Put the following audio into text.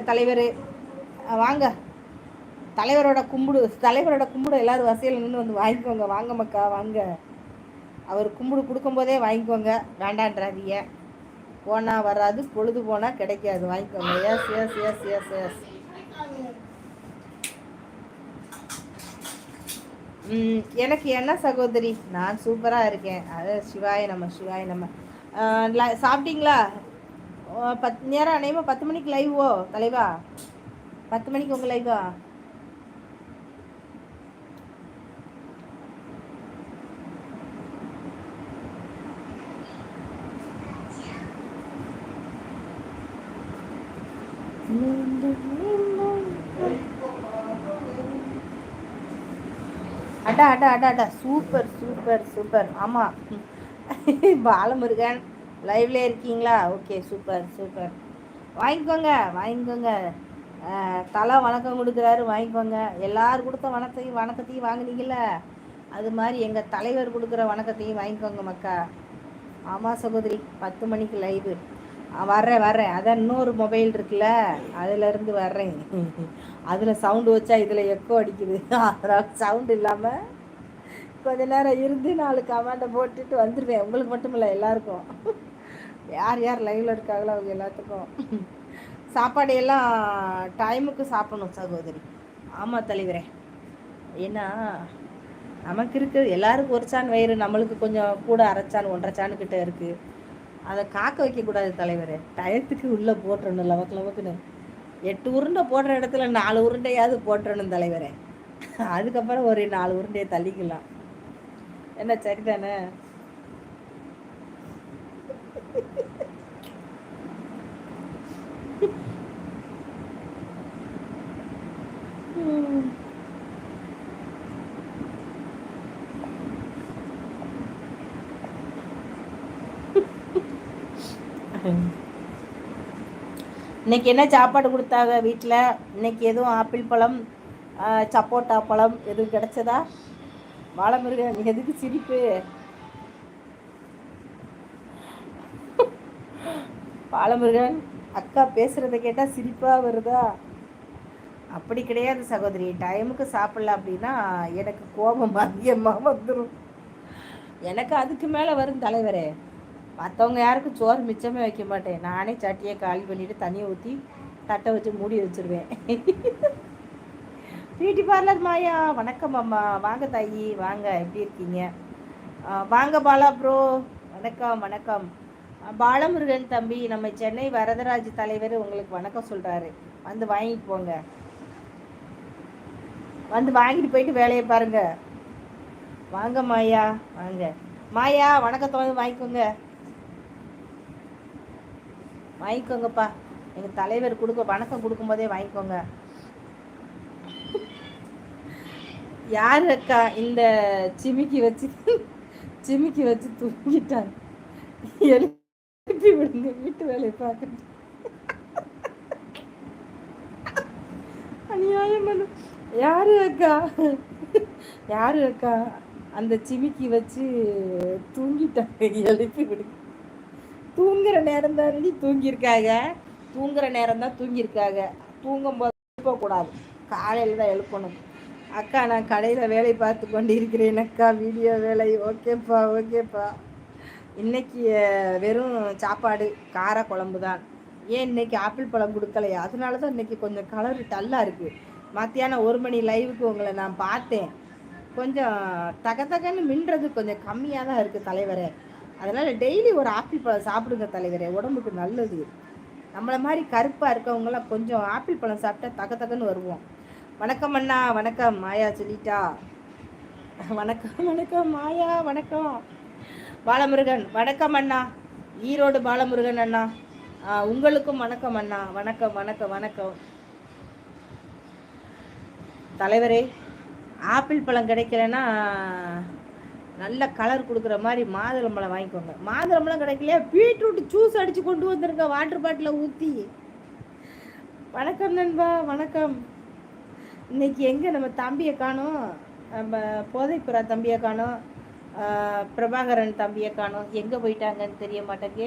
தலைவர் வாங்க. தலைவரோட கும்பிடு எல்லாரும் வசையில் நின்று வந்து வாங்கிக்கோங்க. வாங்க மக்கா வாங்க. அவர் கும்பிடு கொடுக்கும்போதே வாங்கிக்கோங்க, வேண்டான்றாதீங்க. போனால் வராது, பொழுது போனால் கிடைக்காது. வாங்கிக்கோங்க. Yes yes yes yes yes. எனக்கு என்ன சகோதரி, நான் சூப்பராக இருக்கேன். அது சிவாய நம்ம. சாப்பிட்டீங்களா? நேரம் அநேகமாக 10 மணிக்கு லைவோ தலைவா? 10 மணிக்கு உங்கள் லைவா? அடா அடா அடா அடா, சூப்பர் சூப்பர் சூப்பர். ஆமாம், பாலமுருகன் லைவ்ல இருக்கீங்களா? Okay, super super. வாங்கிக்கோங்க. தலை வணக்கம் கொடுக்குறாரு, வாங்கிக்கோங்க. எல்லாரும் கொடுத்த வணக்கத்தையும் வாங்கினீங்கல்ல, அது மாதிரி எங்கள் தலைவர் கொடுக்குற வணக்கத்தையும் வாங்கிக்கோங்க மக்கா. ஆமாம் சகோதரி, 10 மணிக்கு லைவு. வர்றேன். அதான் இன்னொரு மொபைல் இருக்குல்ல, அதுலேருந்து வர்றேன். அதில் சவுண்டு வச்சா இதில் எக்கோ அடிக்குது. அதனால் சவுண்டு இல்லாமல் கொஞ்ச நேரம் இருந்து 4 கமெண்டை போட்டுட்டு வந்துடுவேன். உங்களுக்கு மட்டும் இல்லை, எல்லாருக்கும். யார் லைவில் இருக்காங்களோ அவங்க எல்லாத்துக்கும். சாப்பாடு எல்லாம் டைமுக்கு சாப்பிடணும் சகோதரி. ஆமாம் தலைவரே. ஏன்னா நமக்கு இருக்குது எல்லாருக்கும் ஒரு சான் வயிறு, நம்மளுக்கு கொஞ்சம் கூட அரைச்சான் 1.5 சான் கிட்ட இருக்குது. அதை காக்க வைக்கக்கூடாது தலைவர். டயத்துக்கு உள்ளே போட்டுறணும், லவக்குன்னு 8 உருண்டை போடுற இடத்துல 4 உருண்டையாவது போட்டுறணும் தலைவரே. அதுக்கப்புறம் ஒரு 4 உருண்டையை தள்ளிக்கலாம். என்ன சரிதானே? இன்னைக்கு என்ன சாப்பாடு கொடுத்தாங்க வீட்டில்? இன்னைக்கு எதுவும் ஆப்பிள் பழம், சப்போட்டா பழம் எதுவும் கிடைச்சதா? பாலமுருகன் எதுக்கு சிரிப்பு? பாலமுருகன் அக்கா பேசுகிறத கேட்டால் சிரிப்பாக வருதா? அப்படி கிடையாது சகோதரி. டைமுக்கு சாப்பிடல அப்படின்னா எனக்கு கோபம் அதிகமாக வந்துடும். எனக்கு அதுக்கு மேலே வரும் தலைவரே. மற்றவங்க யாருக்கும் சோறு மிச்சமே வைக்க மாட்டேன். நானே சட்டியை காலி பண்ணிவிட்டு தண்ணியை ஊற்றி தட்டை வச்சு மூடி வச்சுருவேன். பியூட்டி பார்லர் மாயா, வணக்கம் அம்மா. வாங்க தாயி, வாங்க. எப்படி இருக்கீங்க? வாங்க பாலா ப்ரோ. வணக்கம். பாலமுருகன் தம்பி, நம்ம சென்னை வரதராஜ் தலைவர் உங்களுக்கு வணக்கம் சொல்கிறாரு. வந்து வாங்கிட்டு போங்க. வந்து வாங்கிட்டு போயிட்டு வேலையை பாருங்க. வாங்க மாயா, வாங்க. மாயா வணக்கத்தை வந்து வாங்கிக்கோங்கப்பா. எங்கள் தலைவர் வணக்கம் கொடுக்கும்போதே வாங்கிக்கோங்க. யார் அக்கா இந்த சிமிக்கி வச்சு தூங்கிட்டாங்க? எழுப்பி விடுங்க, வீட்டு வேலையை பார்க்க. அநியாயம் பண்ணு. யாரு அக்கா அந்த சிமிக்கி வச்சு தூங்கிட்டாங்க? எழுப்பி விடுங்க. தூங்குற நேரம் தான் தூங்கியிருக்காங்க. தூங்கும்போது எழுப்பக்கூடாது, காலையில் தான் எழுப்பணும். அக்கா நான் கடையில் வேலை பார்த்து கொண்டு இருக்கிறேன் அக்கா, வீடியோ வேலை. ஓகேப்பா. இன்னைக்கு வெறும் சாப்பாடு கார குழம்பு தான். ஏன் இன்னைக்கு ஆப்பிள் பழம் கொடுக்கலையா? அதனால தான் இன்னைக்கு கொஞ்சம் கலர் டல்லாக இருக்குது. மத்தியானம் 1 மணி லைவுக்கு உங்களை நான் பார்த்தேன். கொஞ்சம் தகன்னு மின்றது கொஞ்சம் கம்மியாக தான் இருக்குது தலைவரே. அதனால் டெய்லி ஒரு ஆப்பிள் பழம் சாப்பிடுங்க தலைவரே, உடம்புக்கு நல்லது. நம்மளை மாதிரி கருப்பாக இருக்கவங்களாம் கொஞ்சம் ஆப்பிள் பழம் சாப்பிட்டா தகன்னு வருவோம். வணக்கம் அண்ணா. வணக்கம் மாயா சொல்லிட்டா. வணக்கம் மாயா. வணக்கம் பாலமுருகன். வணக்கம் அண்ணா. ஈரோடு பாலமுருகன் அண்ணா, உங்களுக்கும் வணக்கம் அண்ணா. வணக்கம் தலைவரே. ஆப்பிள் பழம் கிடைக்கலன்னா நல்ல கலர் கொடுக்குற மாதிரி மாதுளம்பழம் வாங்கிக்கோங்க. மாதுளம்பழம் கிடைக்கலையா, பீட்ரூட் ஜூஸ் அடித்து கொண்டு வந்துருங்க, வாட்டர் பாட்டிலில் ஊற்றி. வணக்கம் நண்பா, வணக்கம். இன்னைக்கு எங்கே நம்ம தம்பியை காணோம்? நம்ம போதைப்புறா தம்பியை காணோம், பிரபாகரன் தம்பியை காணோம். எங்கே போயிட்டாங்கன்னு தெரிய மாட்டேங்க.